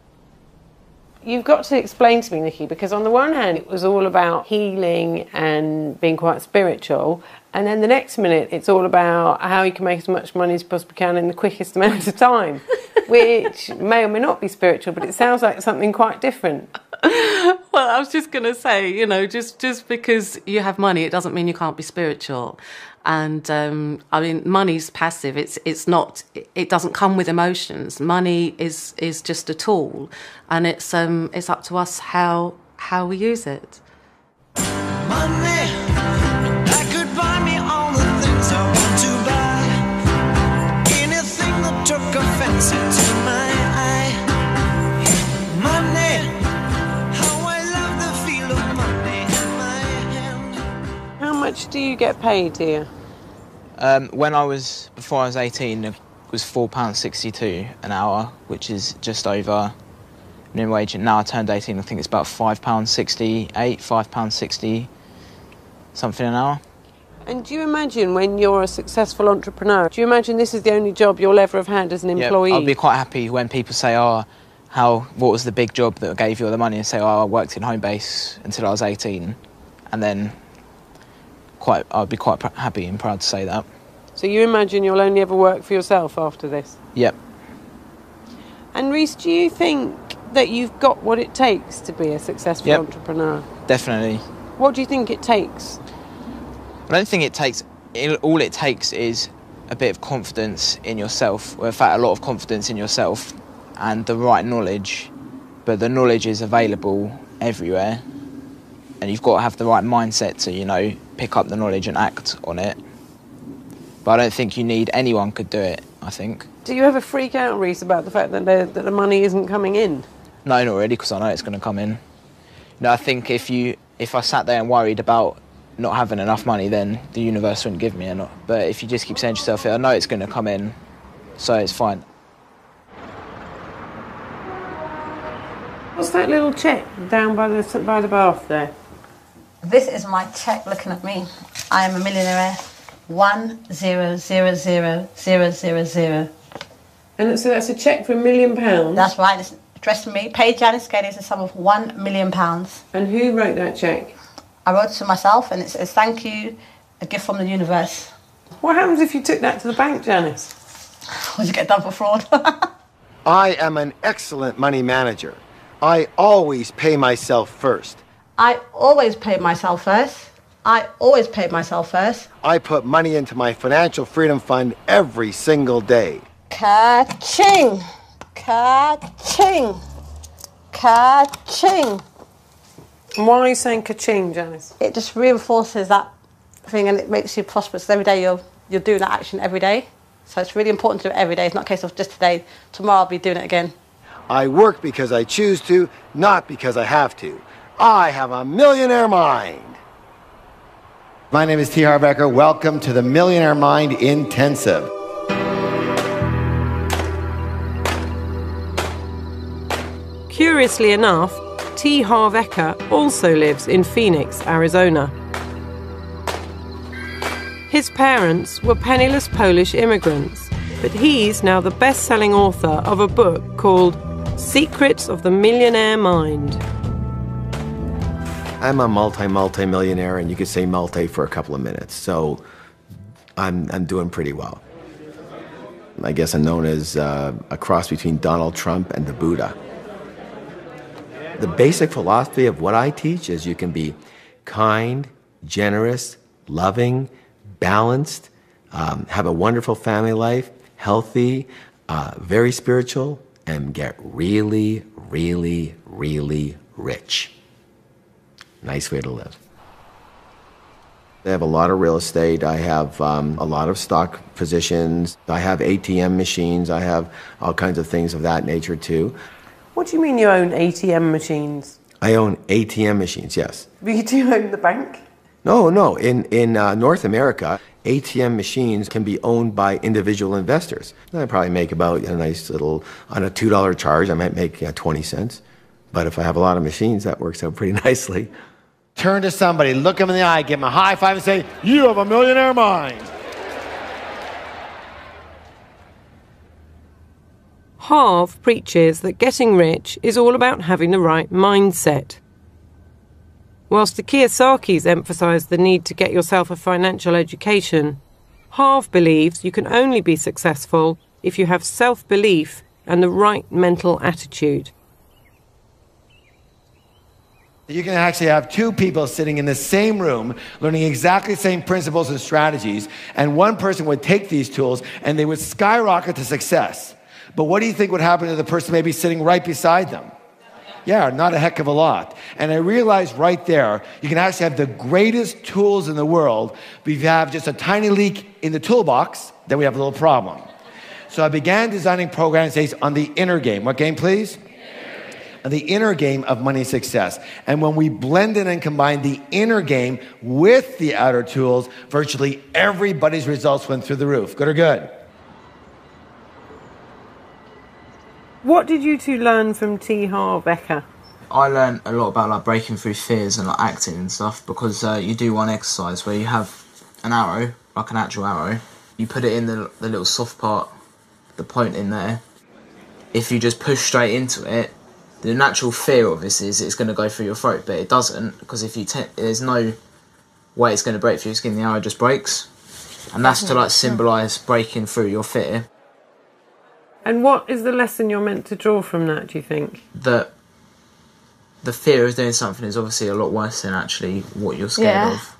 [SPEAKER 1] You've got to explain to me, Nikki, because on the one hand it was all about healing and being quite spiritual, and then the next minute it's all about how you can make as much money as you possibly can in the quickest amount of time, which may or may not be spiritual, but it sounds like something quite different.
[SPEAKER 2] Well, I was just going to say, just because you have money, it doesn't mean you can't be spiritual. And I mean, money's passive. It's not. It doesn't come with emotions. Money is just a tool, and it's up to us how we use it.
[SPEAKER 11] Money, I could buy me all the things I want to buy. Anything that took a fancy to my eye. Money, how I love the feel of money in my hand.
[SPEAKER 1] How much do you get paid here?
[SPEAKER 6] Before I was 18, it was £4.62 an hour, which is just over minimum wage. And now I turned 18, I think it's about £5.68, £5.60 something an hour.
[SPEAKER 1] And do you imagine when you're a successful entrepreneur, do you imagine this is the only job you'll ever have had as an employee?
[SPEAKER 6] Yeah, I'll be quite happy when people say, what was the big job that gave you all the money, and say, I worked in Homebase until I was 18, and then I'd be quite happy and proud to say that.
[SPEAKER 1] So you imagine you'll only ever work for yourself after this?
[SPEAKER 6] Yep.
[SPEAKER 1] And Reece, do you think that you've got what it takes to be a successful entrepreneur?
[SPEAKER 6] Definitely.
[SPEAKER 1] What do you think it takes?
[SPEAKER 6] I don't think it takes... All it takes is a bit of confidence in yourself, or in fact a lot of confidence in yourself, and the right knowledge. But the knowledge is available everywhere, and you've got to have the right mindset to, pick up the knowledge and act on it. But I don't think anyone could do it, I think.
[SPEAKER 1] Do you ever freak out, Reece, about the fact that the money isn't coming in?
[SPEAKER 6] No, not really, because I know it's going to come in. I think if I sat there and worried about not having enough money, then the universe wouldn't give me enough. But if you just keep saying to yourself, I know it's going to come in, so it's fine.
[SPEAKER 1] What's that little check down by the bath there?
[SPEAKER 3] This is my check looking at me. I am a millionaire. 1,000,000.
[SPEAKER 1] And so that's a cheque for £1 million?
[SPEAKER 3] That's right. It's addressed to me. Paid Janice Geddes is a sum of £1 million.
[SPEAKER 1] And who wrote that cheque?
[SPEAKER 3] I wrote it to myself, and it says, thank you, a gift from the universe.
[SPEAKER 1] What happens if you took that to the bank, Janice?
[SPEAKER 3] Would you get done for fraud?
[SPEAKER 4] I am an excellent money manager. I always pay myself first.
[SPEAKER 3] I always pay myself first. I always pay myself first.
[SPEAKER 4] I put money into my financial freedom fund every single day.
[SPEAKER 3] Ka-ching! Ka-ching! Ka-ching!
[SPEAKER 1] And why are you saying ka-ching, Janice?
[SPEAKER 3] It just reinforces that thing, and it makes you prosperous. Every day you're doing that action every day. So it's really important to do it every day. It's not a case of just today. Tomorrow I'll be doing it again.
[SPEAKER 4] I work because I choose to, not because I have to. I have a millionaire mind. My name is T. Harbecker. Welcome to the Millionaire Mind Intensive.
[SPEAKER 1] Curiously enough, T. Harbecker also lives in Phoenix, Arizona. His parents were penniless Polish immigrants, but he's now the best-selling author of a book called Secrets of the Millionaire Mind.
[SPEAKER 4] I'm a multi-millionaire, and you could say multi for a couple of minutes, so I'm doing pretty well. I guess I'm known as a cross between Donald Trump and the Buddha. The basic philosophy of what I teach is you can be kind, generous, loving, balanced, have a wonderful family life, healthy, very spiritual, and get really, really, really rich. Nice way to live. I have a lot of real estate. I have a lot of stock positions. I have ATM machines. I have all kinds of things of that nature too.
[SPEAKER 1] What do you mean you own ATM machines?
[SPEAKER 4] I own ATM machines, yes.
[SPEAKER 1] But you do own the bank?
[SPEAKER 4] No. In North America, ATM machines can be owned by individual investors. I probably make about a nice little, on a $2 charge, I might make 20 cents. But if I have a lot of machines, that works out pretty nicely. Turn to somebody, look them in the eye, give them a high five and say, you have a millionaire mind.
[SPEAKER 1] Harv preaches that getting rich is all about having the right mindset. Whilst the Kiyosakis emphasise the need to get yourself a financial education, Harv believes you can only be successful if you have self-belief and the right mental attitude.
[SPEAKER 4] You can actually have two people sitting in the same room learning exactly the same principles and strategies, and one person would take these tools and they would skyrocket to success. But what do you think would happen to the person maybe sitting right beside them? Yeah, not a heck of a lot. And I realized right there, you can actually have the greatest tools in the world, but if you have just a tiny leak in the toolbox, then we have a little problem. So I began designing programs based on the inner game. What game, please? and the inner game of money success. And when we blend in and combine the inner game with the outer tools, virtually everybody's results went through the roof. Good or good?
[SPEAKER 1] What did you two learn from T. Harv Eker?
[SPEAKER 6] I learned a lot about like breaking through fears and like acting and stuff, because you do one exercise where you have an arrow, like an actual arrow. You put it in the little soft part, the point in there. If you just push straight into it, the natural fear of this is it's going to go through your throat, but it doesn't, because if you there's no way it's going to break through your skin, the arrow just breaks. And that's to like symbolise breaking through your fear.
[SPEAKER 1] And what is the lesson you're meant to draw from that, do you think?
[SPEAKER 6] That the fear of doing something is obviously a lot worse than actually what you're scared of.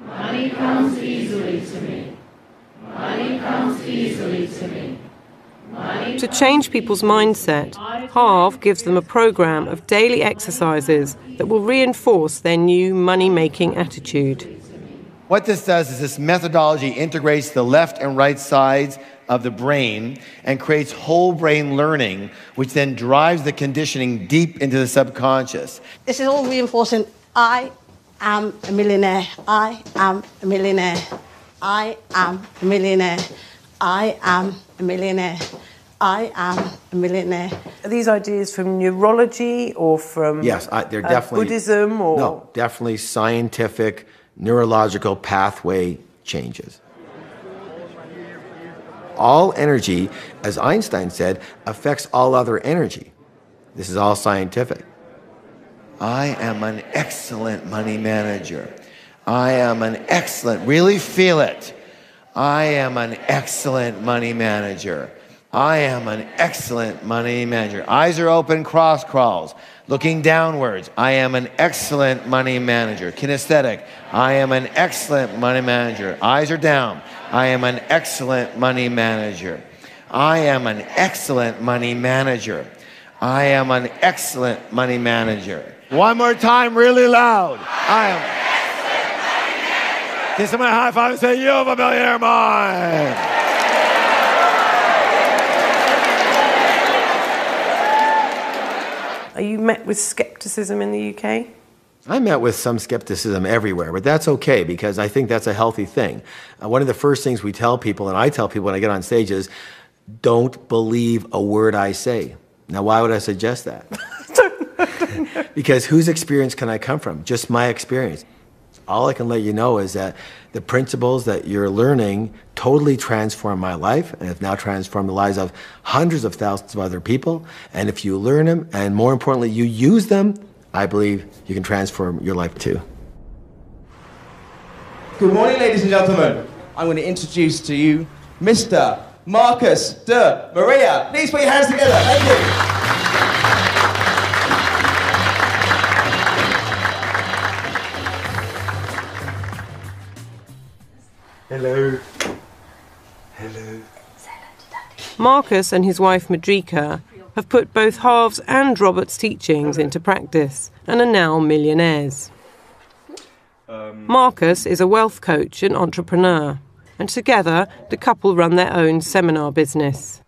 [SPEAKER 11] Money comes easily to me. Money comes easily to me. Money
[SPEAKER 1] To change people's mindset, Harv gives them a programme of daily exercises that will reinforce their new money-making attitude.
[SPEAKER 4] What this does is this methodology integrates the left and right sides of the brain and creates whole brain learning, which then drives the conditioning deep into the subconscious.
[SPEAKER 3] This is all reinforcing, I am a millionaire. I am a millionaire. I am a millionaire. I am a millionaire. I am a millionaire.
[SPEAKER 1] Are these ideas from neurology or from
[SPEAKER 4] Yes, they're definitely
[SPEAKER 1] Buddhism or
[SPEAKER 4] no, definitely scientific neurological pathway changes. All energy, as Einstein said, affects all other energy. This is all scientific. I am an excellent money manager. I am an excellent, really feel it. I am an excellent money manager. I am an excellent money manager. Eyes are open, cross crawls, looking downwards. I am an excellent money manager. Kinesthetic. I am an excellent money manager. Eyes are down. I am an excellent money manager. I am an excellent money manager. I am an excellent money manager. One more time, really loud. I am. Can somebody high five and say, you have a millionaire mind?
[SPEAKER 1] Are you met with scepticism in the UK?
[SPEAKER 4] I met with some skepticism everywhere, but that's okay because I think that's a healthy thing. One of the first things we tell people, and I tell people when I get on stage, is don't believe a word I say. Now, why would I suggest that? Because whose experience can I come from? Just my experience. All I can let you know is that the principles that you're learning totally transform my life and have now transformed the lives of hundreds of thousands of other people. And if you learn them, and more importantly, you use them, I believe you can transform your life too.
[SPEAKER 7] Good morning, ladies and gentlemen. I'm going to introduce to you Mr. Marcus de Maria. Please put your hands together. Thank you.
[SPEAKER 4] Hello. Hello.
[SPEAKER 1] Marcus and his wife Madrika have put both Harv's and Robert's teachings into practice and are now millionaires. Marcus is a wealth coach and entrepreneur, and together the couple run their own seminar business.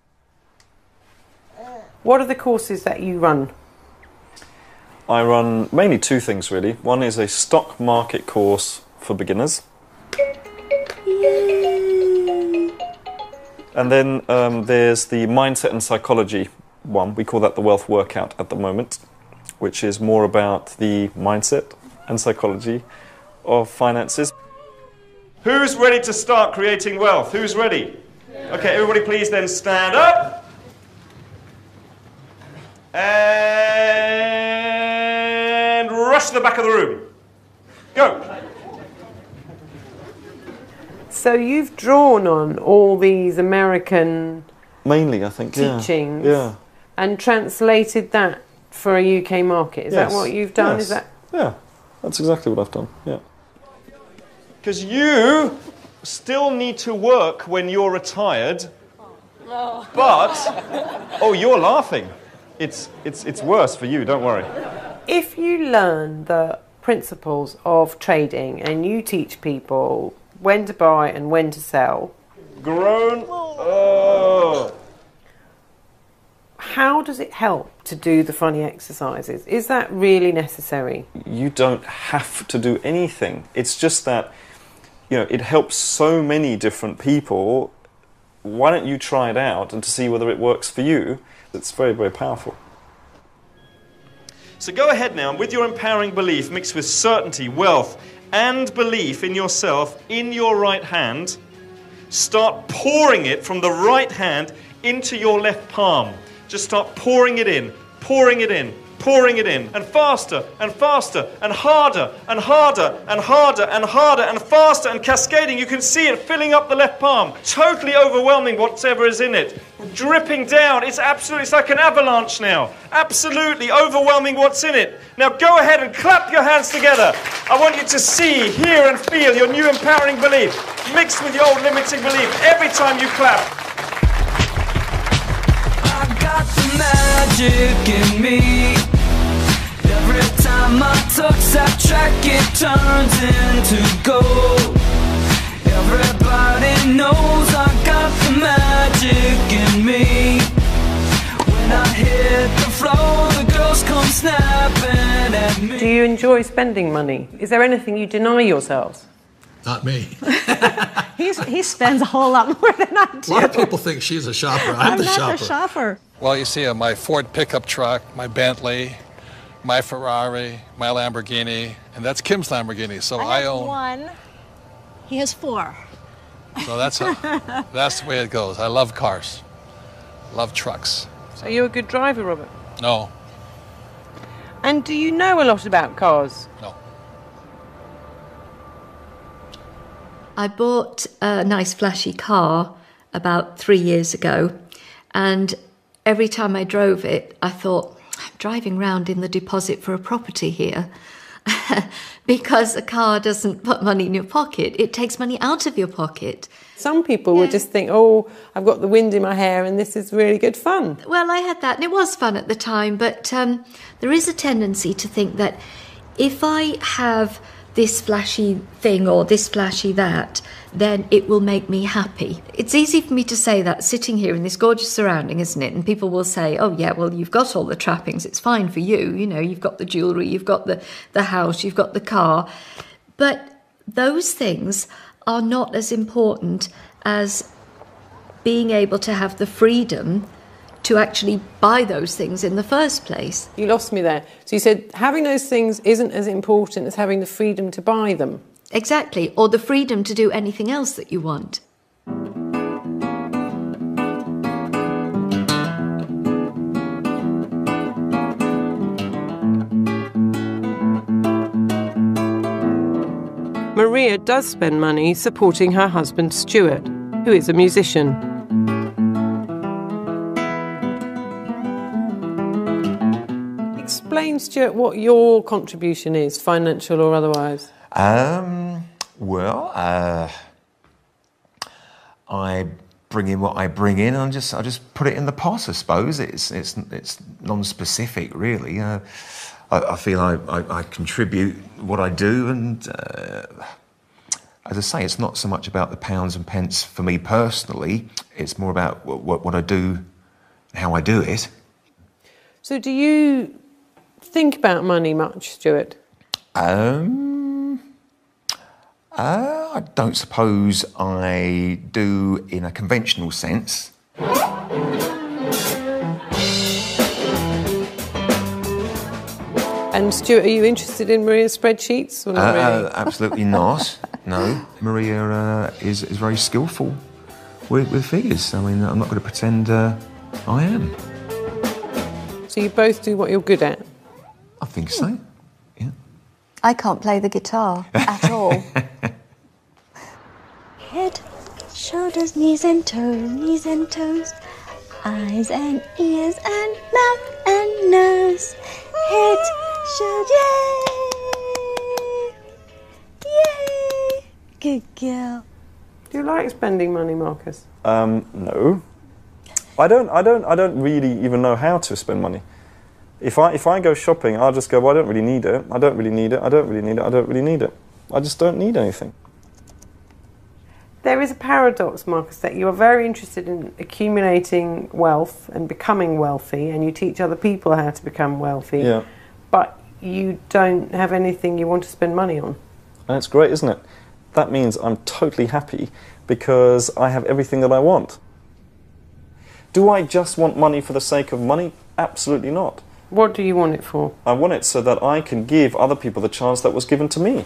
[SPEAKER 1] What are the courses that you run?
[SPEAKER 16] I run mainly two things really. One is a stock market course for beginners. And then there's the mindset and psychology one. We call that the wealth workout at the moment, which is more about the mindset and psychology of finances. Who's ready to start creating wealth? Who's ready? Okay, everybody please then stand up. And rush to the back of the room. Go.
[SPEAKER 1] So you've drawn on all these American
[SPEAKER 16] mainly, I think,
[SPEAKER 1] teachings,
[SPEAKER 16] yeah,
[SPEAKER 1] and translated that for a UK market. Is that what you've done?
[SPEAKER 16] Yes.
[SPEAKER 1] Is that?
[SPEAKER 16] Yeah, that's exactly what I've done. Yeah. Because you still need to work when you're retired, but oh, you're laughing. It's worse for you. Don't worry.
[SPEAKER 1] If you learn the principles of trading and you teach people when to buy and when to sell.
[SPEAKER 16] Grown. Oh.
[SPEAKER 1] How how does it help to do the funny exercises? Is that really necessary?
[SPEAKER 16] You don't have to do anything. It's just that, you know, it helps so many different people. Why don't you try it out and to see whether it works for you? It's very, very powerful. So go ahead now, and with your empowering belief mixed with certainty, wealth, and belief in yourself in your right hand, start pouring it from the right hand into your left palm. Just start pouring it in, pouring it in, pouring it in, and faster and faster and harder and harder and harder and harder and faster and cascading. You can see it filling up the left palm, totally overwhelming whatever is in it, dripping down. It's like an avalanche now, absolutely overwhelming what's in it. Now go ahead and clap your hands together. I want you to see, hear and feel your new empowering belief mixed with your old limiting belief every time you clap.
[SPEAKER 11] I got the magic in me. Every time I touch that track, it turns into gold. Everybody knows I got the magic in me. When I hit the floor, the girls come snapping at me.
[SPEAKER 1] Do you enjoy spending money? Is there anything you deny yourselves?
[SPEAKER 21] Not me.
[SPEAKER 22] He spends a whole lot more than I do.
[SPEAKER 21] A lot of people think she's a shopper. I'm the
[SPEAKER 22] not
[SPEAKER 21] shopper.
[SPEAKER 22] the shopper.
[SPEAKER 19] Well, you see my Ford pickup truck, my Bentley, my Ferrari, my Lamborghini, and that's Kim's Lamborghini. So I own
[SPEAKER 22] one. He has four.
[SPEAKER 19] So that's the way it goes. I love cars, love trucks.
[SPEAKER 1] Are you a good driver, Robert?
[SPEAKER 19] No.
[SPEAKER 1] And do you know a lot about cars?
[SPEAKER 19] No.
[SPEAKER 8] I bought a nice flashy car about 3 years ago, and every time I drove it, I thought, I'm driving round in the deposit for a property here. Because a car doesn't put money in your pocket, it takes money out of your pocket.
[SPEAKER 1] Some people would just think, oh, I've got the wind in my hair and this is really good fun.
[SPEAKER 8] Well, I had that, and it was fun at the time, but there is a tendency to think that if I have this flashy thing or this flashy that, then it will make me happy. It's easy for me to say that sitting here in this gorgeous surrounding, isn't it? And people will say, oh yeah, well, you've got all the trappings, it's fine for you, you know, you've got the jewellery, you've got the house, you've got the car. But those things are not as important as being able to have the freedom to actually buy those things in the first place.
[SPEAKER 1] You lost me there. So you said having those things isn't as important as having the freedom to buy them.
[SPEAKER 8] Exactly, or the freedom to do anything else that you want.
[SPEAKER 1] Maria does spend money supporting her husband Stuart, who is a musician. Explain, Stuart, what your contribution is, financial or otherwise.
[SPEAKER 4] Well, I bring in what I bring in, and I just put it in the pot. I suppose it's non-specific, really. I feel I contribute what I do, and as I say, it's not so much about the pounds and pence for me personally. It's more about what I do, how I do it.
[SPEAKER 1] So, do you think about money much, Stuart?
[SPEAKER 4] I don't suppose I do in a conventional sense.
[SPEAKER 1] And Stuart, are you interested in Maria's spreadsheets or not really?
[SPEAKER 4] Absolutely not. No, Maria is very skillful with figures. I mean, I'm not going to pretend I am.
[SPEAKER 1] So you both do what you're good at?
[SPEAKER 4] I think so.
[SPEAKER 8] I can't play the guitar at all. Head, shoulders, knees and toes, eyes and ears and mouth and nose. Head, shoulders, yay! Good girl.
[SPEAKER 1] Do you like spending money, Marcus?
[SPEAKER 16] No. I don't really even know how to spend money. If I go shopping, I'll just go, well, I don't really need it. I don't really need it. I don't really need it. I don't really need it. I just don't need anything.
[SPEAKER 1] There is a paradox, Marcus, that you are very interested in accumulating wealth and becoming wealthy, and you teach other people how to become wealthy.
[SPEAKER 16] Yeah.
[SPEAKER 1] But you don't have anything you want to spend money on.
[SPEAKER 16] And it's great, isn't it? That means I'm totally happy because I have everything that I want. Do I just want money for the sake of money? Absolutely not.
[SPEAKER 1] What do you want it for?
[SPEAKER 16] I want it so that I can give other people the chance that was given to me.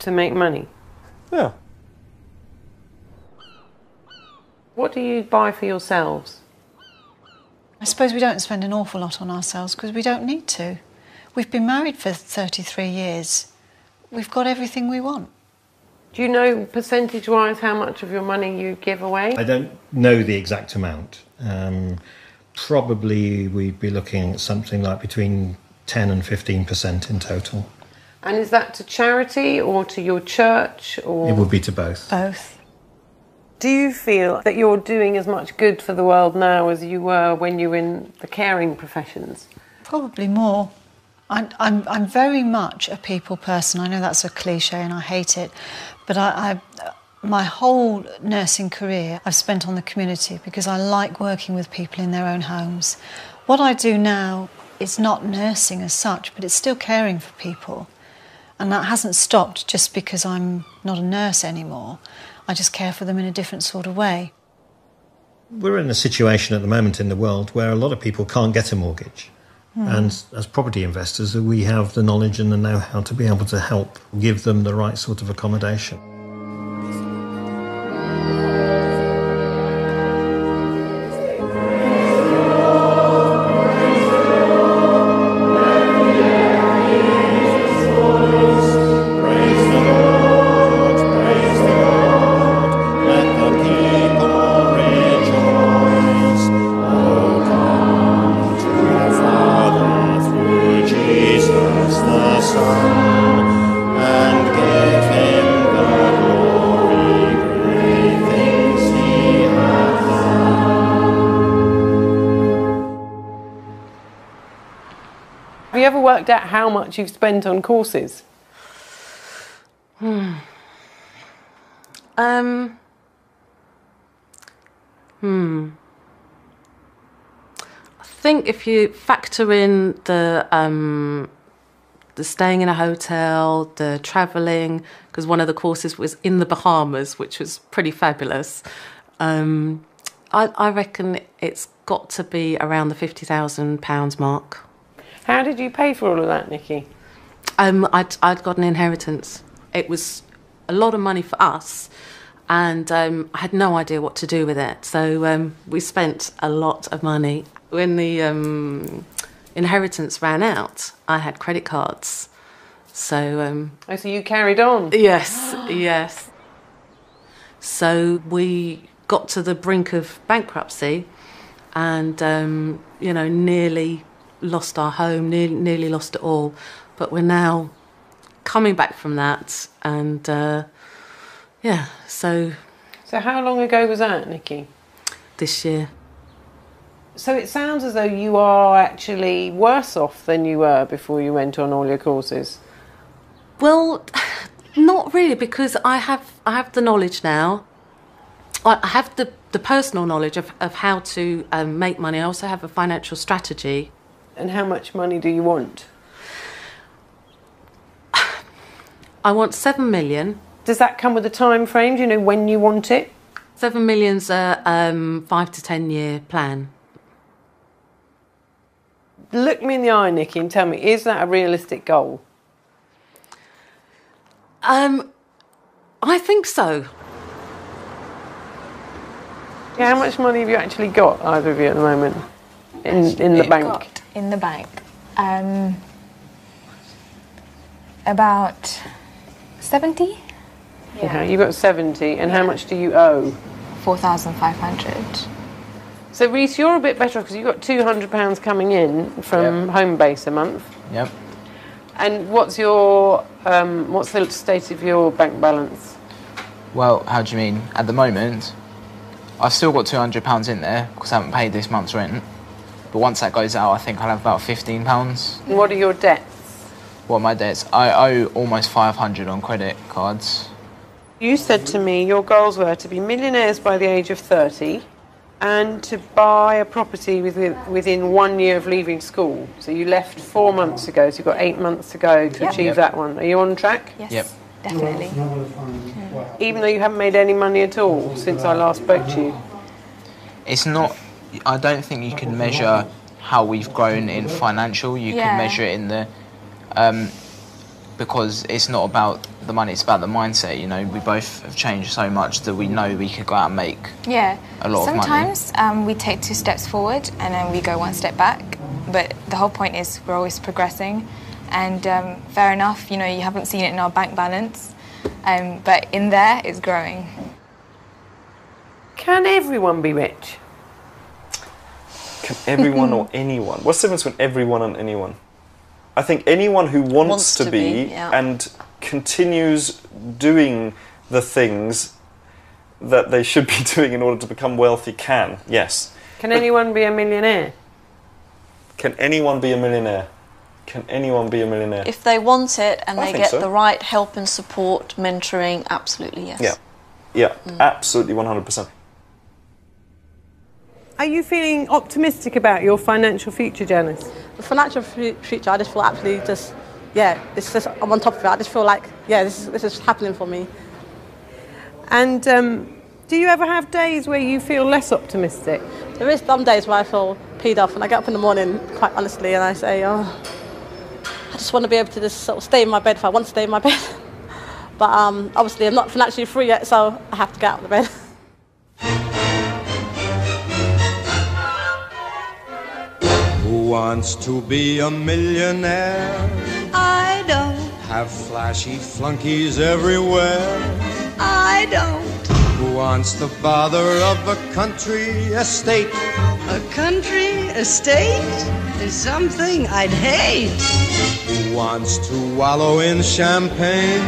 [SPEAKER 1] To make money?
[SPEAKER 16] Yeah.
[SPEAKER 1] What do you buy for yourselves?
[SPEAKER 5] I suppose we don't spend an awful lot on ourselves because we don't need to. We've been married for 33 years. We've got everything we want.
[SPEAKER 1] Do you know percentage-wise how much of your money you give away?
[SPEAKER 9] I don't know the exact amount. Probably we'd be looking at something like between 10 and 15% in total.
[SPEAKER 1] And is that to charity or to your church? Or
[SPEAKER 9] It would be to both.
[SPEAKER 5] Both.
[SPEAKER 1] Do you feel that you're doing as much good for the world now as you were when you were in the caring professions?
[SPEAKER 5] Probably more. I'm very much a people person. I know that's a cliche and I hate it, but my whole nursing career I've spent on the community because I like working with people in their own homes. What I do now is not nursing as such, but it's still caring for people. And that hasn't stopped just because I'm not a nurse anymore. I just care for them in a different sort of way.
[SPEAKER 9] We're in a situation at the moment in the world where a lot of people can't get a mortgage. And as property investors, we have the knowledge and the know-how to be able to help give them the right sort of accommodation.
[SPEAKER 1] Have you ever worked out how much you've spent on courses?
[SPEAKER 2] I think if you factor in the staying in a hotel, the travelling, because one of the courses was in the Bahamas, which was pretty fabulous. I reckon it's got to be around the £50,000 mark.
[SPEAKER 1] How did you pay for all of that, Nikki?
[SPEAKER 2] I'd got an inheritance. It was a lot of money for us, and I had no idea what to do with it. So we spent a lot of money. When the inheritance ran out, I had credit cards. So
[SPEAKER 1] so you carried on?
[SPEAKER 2] Yes, yes. So we got to the brink of bankruptcy, and nearly lost our home, nearly lost it all. But we're now coming back from that, and so
[SPEAKER 1] how long ago was that, Nikki?
[SPEAKER 2] This year.
[SPEAKER 1] So it sounds as though you are actually worse off than you were before you went on all your courses.
[SPEAKER 2] Well, not really, because I have the knowledge now. I have the personal knowledge of how to make money. I also have a financial strategy.
[SPEAKER 1] And how much money do you want?
[SPEAKER 2] I want 7 million.
[SPEAKER 1] Does that come with a time frame? Do you know when you want it?
[SPEAKER 2] 7 million's a 5 to 10 year plan.
[SPEAKER 1] Look me in the eye, Nikki, and tell me, is that a realistic goal?
[SPEAKER 2] I think so.
[SPEAKER 1] Yeah, how much money have you actually got, either of you, at the moment, in the bank?
[SPEAKER 15] In the bank, about 70.
[SPEAKER 1] Yeah, you've got 70, and how much do you owe?
[SPEAKER 15] 4,500.
[SPEAKER 1] So, Reece, you're a bit better because you've got £200 coming in from Homebase a month.
[SPEAKER 6] Yep.
[SPEAKER 1] And what's your what's the state of your bank balance?
[SPEAKER 6] Well, how do you mean? At the moment, I've still got £200 in there because I haven't paid this month's rent. But once that goes out, I think I'll have about £15.
[SPEAKER 1] And what are your debts?
[SPEAKER 6] What are my debts? I owe almost 500 on credit cards.
[SPEAKER 1] You said to me your goals were to be millionaires by the age of 30 and to buy a property within 1 year of leaving school. So you left 4 months ago, so you've got 8 months to go to achieve that one. Are you on track?
[SPEAKER 15] Yes,
[SPEAKER 6] Yep.
[SPEAKER 15] definitely.
[SPEAKER 1] Even though you haven't made any money at all since I last spoke to you?
[SPEAKER 6] It's not, I don't think you can measure how we've grown in financial. You can measure it in the, because it's not about the money, it's about the mindset. You know, we both have changed so much that we know we could go out and make a lot of money.
[SPEAKER 15] Sometimes we take 2 steps forward and then we go 1 step back. But the whole point is we're always progressing. And fair enough, you know, you haven't seen it in our bank balance, but in there it's growing.
[SPEAKER 1] Can everyone be rich?
[SPEAKER 16] Can everyone or anyone? What's the difference between everyone and anyone? I think anyone who wants to be and continues doing the things that they should be doing in order to become wealthy can, yes.
[SPEAKER 1] Can anyone be a millionaire?
[SPEAKER 16] Can anyone be a millionaire? Can anyone be a millionaire?
[SPEAKER 10] If they want it and they get
[SPEAKER 16] so.
[SPEAKER 10] the right help and support, mentoring, absolutely yes.
[SPEAKER 16] Yeah, absolutely 100%.
[SPEAKER 1] Are you feeling optimistic about your financial future, Janice?
[SPEAKER 3] The financial future, I just feel absolutely just, it's just, I'm on top of it. I just feel like, this is happening for me.
[SPEAKER 1] And do you ever have days where you feel less optimistic?
[SPEAKER 3] There is some days where I feel peed off and I get up in the morning, quite honestly, and I say, I just want to be able to just sort of stay in my bed if I want to stay in my bed. But obviously I'm not financially free yet, so I have to get out of the bed.
[SPEAKER 11] Who wants to be a millionaire?
[SPEAKER 14] I don't.
[SPEAKER 11] Have flashy flunkies everywhere?
[SPEAKER 14] I don't.
[SPEAKER 11] Who wants the bother of a country estate?
[SPEAKER 14] A country estate is something I'd hate.
[SPEAKER 11] Who wants to wallow in champagne?